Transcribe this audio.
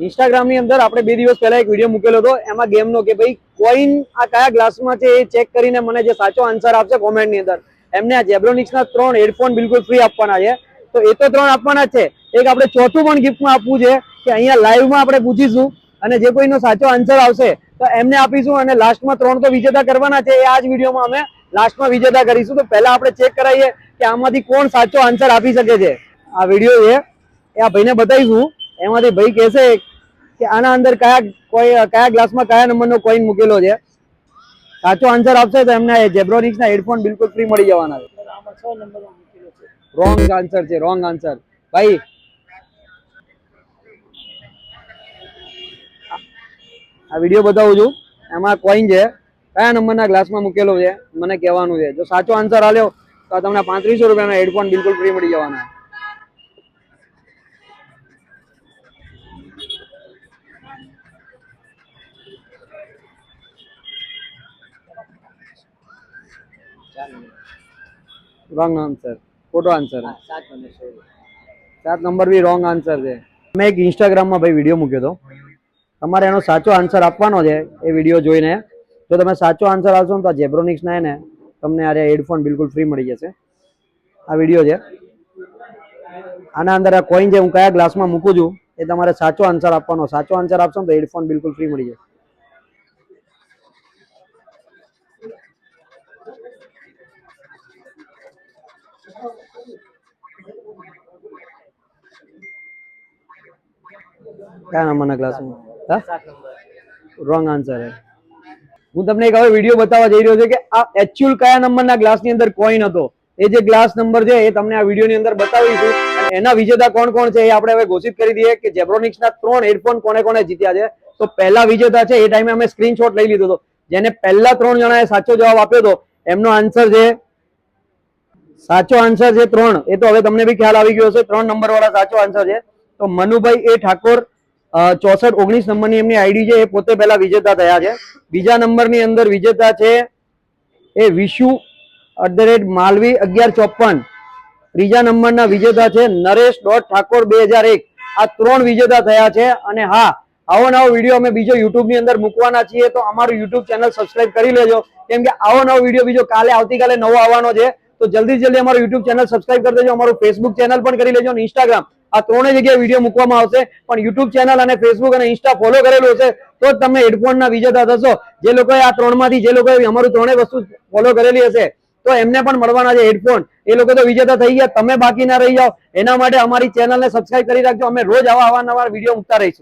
Instagram ની અંદર આપણે 2 દિવસ પહેલા એક વિડીયો મૂકેલો હતો, એમાં ગેમનો કે ભાઈ કોઈન આ કયા ગ્લાસમાં છે એ ચેક કરીને મને જે સાચો આન્સર આપશે કોમેન્ટ ની અંદર એમને આ જેબ્રોનિક્સ ના 3 હેડફોન બિલકુલ ફ્રી આપવાના છે. તો એ તો 3 આપવાના જ છે, એક આપણે ચોથું પણ ગિફ્ટમાં આપવું છે કે અહીંયા લાઈવમાં આપણે પૂછીશું અને જે કોઈનો સાચો આન્સર આવશે તો એમને આપીશું અને લાસ્ટમાં 3 તો વિજેતા કરવાના છે. એ આ જ વિડીયોમાં અમે લાસ્ટમાં વિજેતા કરીશું. તો પહેલા આપણે ચેક કરાવીએ કે આમાંથી કોણ સાચો આન્સર આપી શકે છે. આ વિડીયો છે એ આ ભાઈને બતાવીશું, એમાંથી ભાઈ કહેશે કે આના અંદર કયા ગ્લાસમાં કયા નંબરનો કોઈન મૂકેલો છે. સાચો આન્સર આપશે તો એમને જેબ્રોનિક્સ ના હેડફોન બિલકુલ ફ્રી મળી જવાના છે. રોંગ આન્સર છે, રોંગ આન્સર. ભાઈ આ વિડીયો બતાવું છું, એમાં કોઈન છે કયા નંબરના ગ્લાસમાં મૂકેલો છે મને કહેવાનું છે. જો સાચો આન્સર આલ્યો તો તમને 3500 રૂપિયાના હેડફોન બિલકુલ ફ્રી મળી જવાના. રોંગ આન્સર, ખોટો આન્સર. 7 નંબર બી રોંગ આન્સર છે. મેં એક ઇન્સ્ટાગ્રામમાં ભાઈ વિડીયો મૂક્યો હતો, તમારે એનો સાચો આન્સર આપવાનો છે. એ વિડીયો જોઈને જો તમે સાચો આન્સર આપશો ને તો જેબ્રોનિક્સ ના ને તમને આ હેડફોન બિલકુલ ફ્રી મળી જશે. આ વિડીયો છે, આના અંદર આ કોઈન છે હું કયા ગ્લાસમાં મૂકું છું એ તમારે સાચો આન્સર આપવાનો. સાચો આન્સર આપશો ને તો હેડફોન બિલકુલ ફ્રી મળી જશે. કયા નંબરના ગ્લાસમાં? રોંગ આન્સર હે. હું તમને એક હવે વિડીયો બતાવવા જઈ રહ્યો છું કે આ એકચ્યુઅલ કયા નંબરના ગ્લાસની અંદર કોઈન હતો. એ જે ગ્લાસ નંબર છે એ તમને આ વિડીયોની અંદર બતાવીશું. એના વિજેતા કોણ કોણ છે એ આપણે હવે ઘોષિત કરી દઈએ કે જેબ્રોનિક્સ ના 3 હેડફોન કોને કોને જીત્યા છે. તો પહેલા વિજેતા છે એ ટાઈમે અમે સ્ક્રીનશોટ લઈ લીધો હતો. જેને પહેલા 3 જણાએ સાચો જવાબ આપ્યો હતો એમનો આન્સર છે, સાચો આન્સર છે 3. એ તો હવે તમને બી ખ્યાલ આવી ગયો હશે, 3 નંબર વાળા સાચો આન્સર છે. તો મનુભાઈ એ ઠાકોર 6419 નંબરની એમની આઈડી છે, એ પોતે પહેલા વિજેતા થયા છે. બીજા નંબરની અંદર વિજેતા છે એ વિશુ @માલવી 1154. ત્રીજા નંબરના વિજેતા છે નરેશ ઠાકોર 2001. આ 3 વિજેતા થયા છે. અને હા, આવો નવો વિડીયો અમે બીજો યુટ્યુબ ની અંદર મૂકવાના છીએ, તો અમારું યુટ્યુબ ચેનલ સબસ્ક્રાઇબ કરી લેજો, કેમ કે આવો નવો વિડીયો બીજો આવતીકાલે નવો આવવાનો છે. તો જલ્દી જલ્દી અમારું યુટ્યુબ ચેનલ સબસ્ક્રાઇબ કરી દેજો, અમારું ફેસબુક ચેનલ પણ કરી લેજો અને ઇન્સ્ટાગ્રામ, આ 3 જગ્યાએ વિડીયો મૂકવામાં આવશે. પણ યુટ્યુબ ચેનલ અને ફેસબુક અને ઇન્સ્ટા ફોલો કરેલું હશે તો જ તમે હેડફોન ના વિજેતા થશો. જે લોકોએ આ 3 માંથી જે લોકોએ અમારું 3 વસ્તુ ફોલો કરેલી હશે તો એમને પણ મળવાના છે હેડફોન. એ લોકો તો વિજેતા થઈ ગયા, તમે બાકી ના રહી જાઓ. એના માટે અમારી ચેનલને સબસ્ક્રાઇબ કરી રાખજો. અમે રોજ આવા નવા વિડીયો મૂકતા રહીશું.